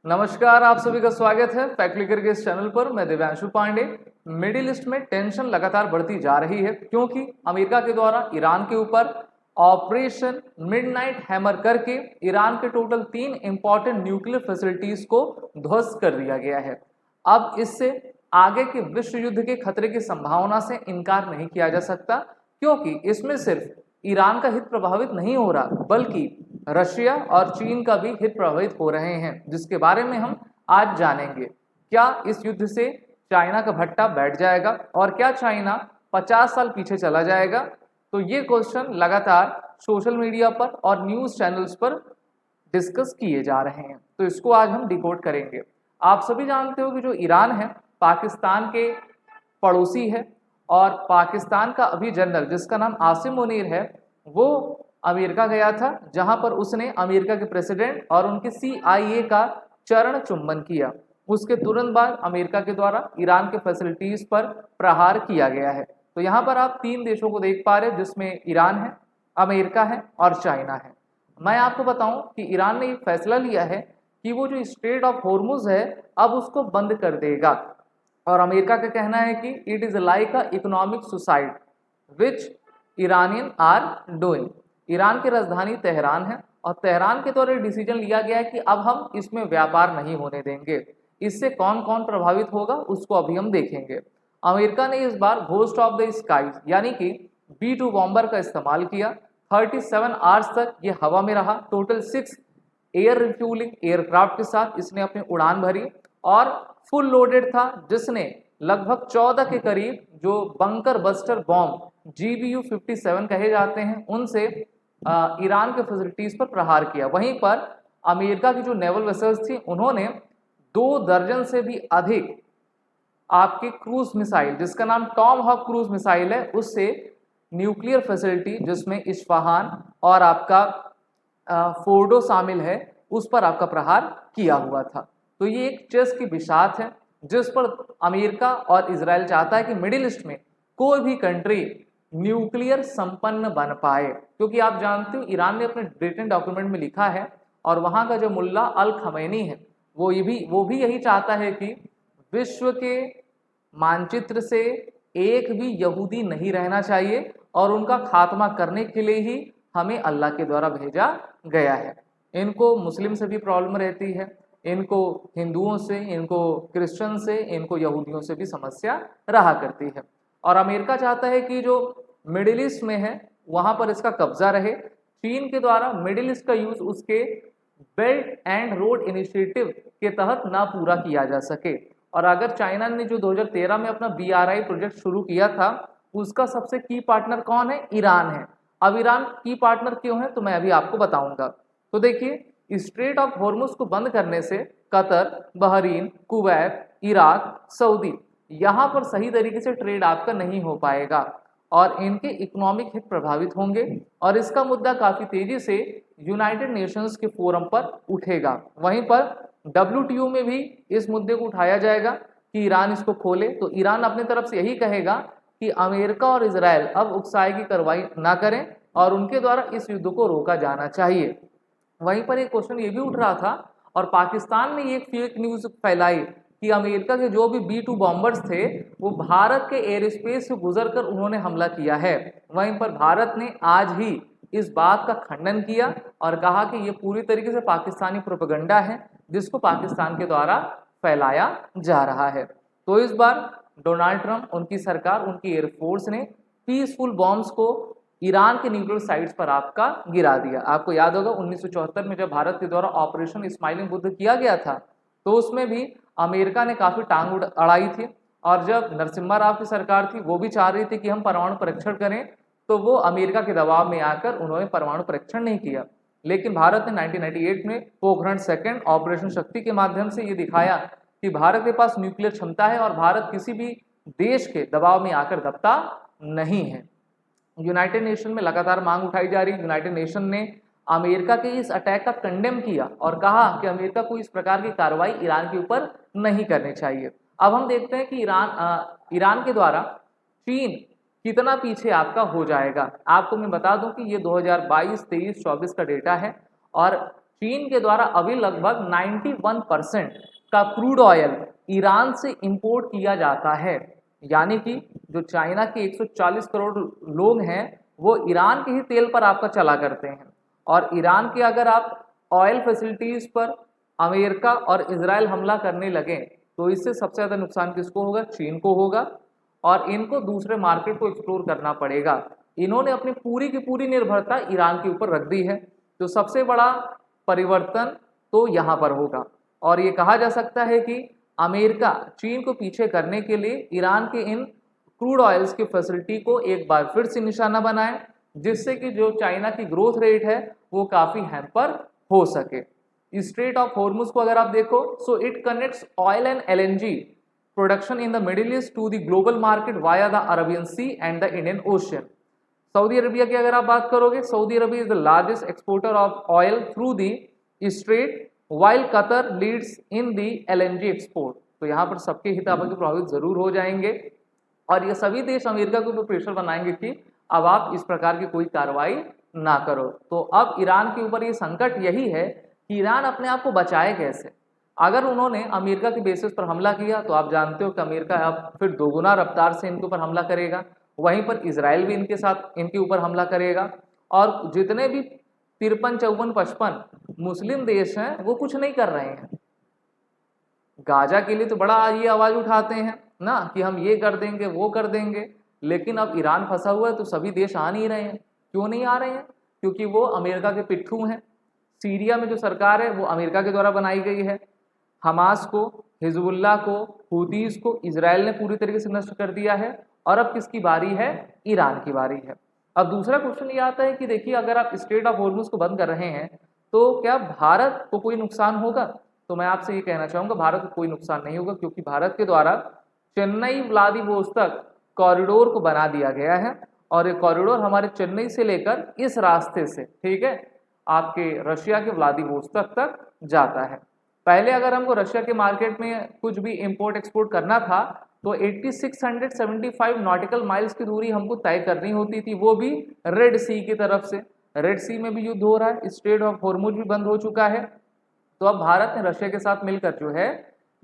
नमस्कार, आप सभी का स्वागत है फैक्ट क्लिकर के इस चैनल पर। मैं दिव्यांशु पांडे। मिडिल ईस्ट में टेंशन लगातार बढ़ती जा रही है क्योंकि अमेरिका के द्वारा ईरान के ऊपर ऑपरेशन मिडनाइट हैमर करके ईरान के टोटल 3 इंपॉर्टेंट न्यूक्लियर फैसिलिटीज को ध्वस्त कर दिया गया है। अब इससे आगे के विश्व युद्ध के खतरे की संभावना से इनकार नहीं किया जा सकता क्योंकि इसमें सिर्फ ईरान का हित प्रभावित नहीं हो रहा बल्कि रशिया और चीन का भी हित प्रभावित हो रहे हैं, जिसके बारे में हम आज जानेंगे। क्या इस युद्ध से चाइना का भट्टा बैठ जाएगा और क्या चाइना 50 साल पीछे चला जाएगा? तो ये क्वेश्चन लगातार सोशल मीडिया पर और न्यूज़ चैनल्स पर डिस्कस किए जा रहे हैं, तो इसको आज हम डिकोड करेंगे। आप सभी जानते हो कि जो ईरान है पाकिस्तान के पड़ोसी है और पाकिस्तान का अभी जनरल जिसका नाम आसिम मुनीर है वो अमेरिका गया था, जहां पर उसने अमेरिका के प्रेसिडेंट और उनके CIA का चरण चुंबन किया। उसके तुरंत बाद अमेरिका के द्वारा ईरान के फैसिलिटीज पर प्रहार किया गया है। तो यहाँ पर आप 3 देशों को देख पा रहे हैं जिसमें ईरान है, अमेरिका है और चाइना है। मैं आपको बताऊं कि ईरान ने एक फैसला लिया है कि वो जो स्ट्रेट ऑफ होर्मुज है अब उसको बंद कर देगा और अमेरिका का कहना है कि it is like a economic suicide which Iranian are doing. Iran की राजधानी तेहरान है और तेहरान के द्वारा डिसीजन लिया गया है कि अब हम इसमें व्यापार नहीं होने देंगे। इससे कौन कौन प्रभावित होगा उसको अभी हम देखेंगे। अमेरिका ने इस बार घोस्ट ऑफ द स्काईज यानी कि B-2 बॉम्बर का इस्तेमाल किया। 37 आवर्स तक ये हवा में रहा। टोटल 6 एयर रिफ्यूलिंग एयरक्राफ्ट के साथ इसने अपनी उड़ान भरी और फुल लोडेड था, जिसने लगभग 14 के करीब जो बंकर बस्टर बॉम्ब GBU-57 कहे जाते हैं उनसे ईरान के फैसिलिटीज पर प्रहार किया। वहीं पर अमेरिका की जो नेवल वेसल्स थी उन्होंने 2 दर्जन से भी अधिक आपके क्रूज मिसाइल जिसका नाम टॉम हॉक क्रूज मिसाइल है उससे न्यूक्लियर फैसिलिटी जिसमें इस्फहान और आपका फोर्डो शामिल है उस पर आपका प्रहार किया हुआ था। तो ये एक चेस की बिसात है जिस पर अमेरिका और इजराइल चाहता है कि मिडिल ईस्ट में कोई भी कंट्री न्यूक्लियर संपन्न बन पाए, क्योंकि आप जानते हो ईरान ने अपने रिटन डॉक्यूमेंट में लिखा है और वहां का जो मुल्ला अल खमैनी है वो भी यही चाहता है कि विश्व के मानचित्र से एक भी यहूदी नहीं रहना चाहिए और उनका खात्मा करने के लिए ही हमें अल्लाह के द्वारा भेजा गया है। इनको मुस्लिम से भी प्रॉब्लम रहती है, इनको हिंदुओं से, इनको क्रिश्चियन से, इनको यहूदियों से भी समस्या रहा करती है। और अमेरिका चाहता है कि जो मिडिल ईस्ट में है वहां पर इसका कब्जा रहे। चीन के द्वारा मिडिल ईस्ट का यूज उसके बेल्ट एंड रोड इनिशिएटिव के तहत ना पूरा किया जा सके। और अगर चाइना ने जो 2013 में अपना BRI प्रोजेक्ट शुरू किया था उसका सबसे की पार्टनर कौन है? ईरान है। अब ईरान की पार्टनर क्यों है तो मैं अभी आपको बताऊंगा। तो देखिए, स्ट्रेट ऑफ हॉर्मुज को बंद करने से Qatar, Bahrain, Kuwait, Iraq, Saudi यहाँ पर सही तरीके से ट्रेड आपका नहीं हो पाएगा और इनके इकोनॉमिक हित प्रभावित होंगे और इसका मुद्दा काफी तेजी से यूनाइटेड नेशंस के फोरम पर उठेगा। वहीं पर WTO में भी इस मुद्दे को उठाया जाएगा कि ईरान इसको खोले। तो ईरान अपनी तरफ से यही कहेगा कि अमेरिका और इजराइल अब उकसाई की कार्रवाई ना करें और उनके द्वारा इस युद्ध को रोका जाना चाहिए। वहीं पर एक क्वेश्चन ये भी उठ रहा था और पाकिस्तान ने एक फेक न्यूज फैलाई कि अमेरिका के जो भी B-2 बॉम्बर्स थे वो भारत के एयर स्पेस से गुजरकर उन्होंने हमला किया है। वहीं पर भारत ने आज ही इस बात का खंडन किया और कहा कि ये पूरी तरीके से पाकिस्तानी प्रोपेगेंडा है जिसको पाकिस्तान के द्वारा फैलाया जा रहा है। तो इस बार डोनाल्ड ट्रंप, उनकी सरकार, उनकी एयरफोर्स ने पीसफुल बॉम्ब्स को ईरान के न्यूक्लियर साइट्स पर आपका गिरा दिया। आपको याद होगा 1974 में जब भारत के द्वारा ऑपरेशन स्माइलिंग बुद्ध किया गया था तो उसमें भी अमेरिका ने काफी टांग अड़ाई थी और जब नरसिम्हा राव की सरकार थी वो भी चाह रही थी कि हम परमाणु परीक्षण करें तो वो अमेरिका के दबाव में आकर उन्होंने परमाणु परीक्षण नहीं किया। लेकिन भारत ने 1998 में पोखरण सेकंड ऑपरेशन शक्ति के माध्यम से ये दिखाया कि भारत के पास न्यूक्लियर क्षमता है और भारत किसी भी देश के दबाव में आकर दबता नहीं है। यूनाइटेड नेशन में लगातार मांग उठाई जा रही। यूनाइटेड नेशन ने अमेरिका के इस अटैक का कंडेम किया और कहा कि अमेरिका को इस प्रकार की कार्रवाई ईरान के ऊपर नहीं करनी चाहिए। अब हम देखते हैं कि ईरान के द्वारा चीन कितना पीछे आपका हो जाएगा। आपको मैं बता दूं कि ये 2022, 23, 24 का डेटा है और चीन के द्वारा अभी लगभग 91% का क्रूड ऑयल ईरान से इंपोर्ट किया जाता है। यानी कि जो चाइना के 140 करोड़ लोग हैं वो ईरान के ही तेल पर आपका चला करते हैं। और ईरान के अगर आप ऑयल फैसिलिटीज पर अमेरिका और इजराइल हमला करने लगे तो इससे सबसे ज़्यादा नुकसान किसको होगा? चीन को होगा। और इनको दूसरे मार्केट को एक्सप्लोर करना पड़ेगा। इन्होंने अपनी पूरी की पूरी निर्भरता ईरान के ऊपर रख दी है। तो सबसे बड़ा परिवर्तन तो यहाँ पर होगा। और ये कहा जा सकता है कि अमेरिका चीन को पीछे करने के लिए ईरान के इन क्रूड ऑयल्स की फैसिलिटी को एक बार फिर से निशाना बनाए, जिससे कि जो चाइना की ग्रोथ रेट है वो काफ़ी हैम्पर हो सके। स्ट्रेट ऑफ हॉर्मुज को अगर आप देखो, so it connects oil and LNG production in the middle east to the global market via the Arabian sea and the Indian ocean. Saudi Arabia की अगर आप बात करोगे, Saudi Arabia is the largest exporter of oil through the strait while Qatar leads in the LNG export. तो यहाँ पर सबके हित आपके प्रभावित जरूर हो जाएंगे और ये सभी देश अमेरिका के ऊपर प्रेशर बनाएंगे कि अब आप इस प्रकार की कोई कार्रवाई ना करो। तो अब ईरान के ऊपर ये संकट यही है कि ईरान अपने आप को बचाए कैसे। अगर उन्होंने अमेरिका के बेसिस पर हमला किया तो आप जानते हो कि अमेरिका अब फिर दोगुना रफ्तार से इनके ऊपर हमला करेगा। वहीं पर इजराइल भी इनके साथ इनके ऊपर हमला करेगा। और जितने भी 53, 54, 55 मुस्लिम देश हैं वो कुछ नहीं कर रहे हैं। गाजा के लिए तो बड़ा ये आवाज़ उठाते हैं ना कि हम ये कर देंगे वो कर देंगे, लेकिन अब ईरान फंसा हुआ है तो सभी देश आ नहीं रहे हैं। क्यों नहीं आ रहे हैं? क्योंकि वो अमेरिका के पिट्ठू हैं। सीरिया में जो सरकार है वो अमेरिका के द्वारा बनाई गई है। हमास को, हिजबुल्लाह को, हूतीस को इजराइल ने पूरी तरीके से नष्ट कर दिया है। और अब किसकी बारी है? ईरान की बारी है। अब दूसरा क्वेश्चन ये आता है कि देखिए अगर आप स्ट्रेट ऑफ हॉर्मुज को बंद कर रहे हैं तो क्या भारत को कोई नुकसान होगा? तो मैं आपसे ये कहना चाहूँगा भारत को कोई नुकसान नहीं होगा, क्योंकि भारत के द्वारा चेन्नई व्लादिवोस्तोक कॉरिडोर को बना दिया गया है। और ये कॉरिडोर हमारे चेन्नई से लेकर इस रास्ते से, ठीक है, आपके रशिया के व्लादिवोस्तोक तक जाता है। पहले अगर हमको रशिया के मार्केट में कुछ भी इंपोर्ट एक्सपोर्ट करना था तो 8675 नॉटिकल माइल्स की दूरी हमको तय करनी होती थी, वो भी रेड सी की तरफ से। रेड सी में भी युद्ध हो रहा है, स्ट्रेट ऑफ हॉर्मुज भी बंद हो चुका है। तो अब भारत ने रशिया के साथ मिलकर जो है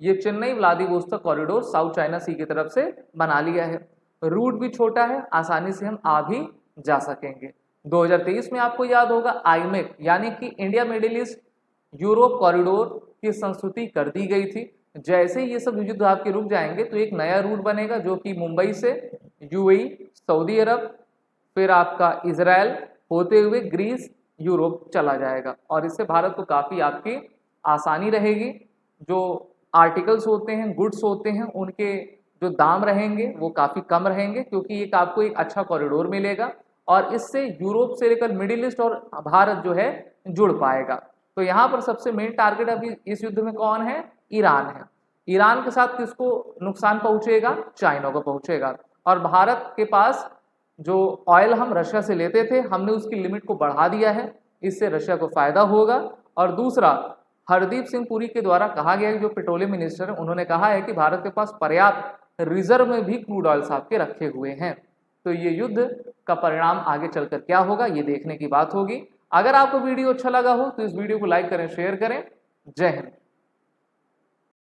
ये Chennai Vladivostok corridor South China Sea की तरफ से बना लिया है। रूट भी छोटा है, आसानी से हम आ भी जा सकेंगे। 2023 में आपको याद होगा आईमेक यानी कि India middle east Europe corridor की संस्तुति कर दी गई थी। जैसे ही ये सब युद्ध आपके रुक जाएंगे तो एक नया रूट बनेगा जो कि मुंबई से यूएई, सऊदी अरब, फिर आपका इजराइल होते हुए ग्रीस, यूरोप चला जाएगा। और इससे भारत को काफ़ी आपकी आसानी रहेगी। जो आर्टिकल्स होते हैं, गुड्स होते हैं, उनके जो दाम रहेंगे वो काफ़ी कम रहेंगे, क्योंकि एक आपको एक अच्छा कॉरिडोर मिलेगा और इससे यूरोप से लेकर मिडिल ईस्ट और भारत जो है जुड़ पाएगा। तो यहाँ पर सबसे मेन टारगेट अभी इस युद्ध में कौन है? ईरान है। ईरान के साथ किसको नुकसान पहुँचेगा? चाइना को पहुँचेगा। और भारत के पास जो ऑयल हम रशिया से लेते थे हमने उसकी लिमिट को बढ़ा दिया है, इससे रशिया को फायदा होगा। और दूसरा, हरदीप सिंह पुरी के द्वारा कहा गया है, जो पेट्रोलियम मिनिस्टर है, उन्होंने कहा है कि भारत के पास पर्याप्त रिजर्व में भी क्रूड ऑयल साहब के रखे हुए हैं। तो ये युद्ध का परिणाम आगे चलकर क्या होगा ये देखने की बात होगी। अगर आपको वीडियो अच्छा लगा हो तो इस वीडियो को लाइक करें, शेयर करें। जय हिंद।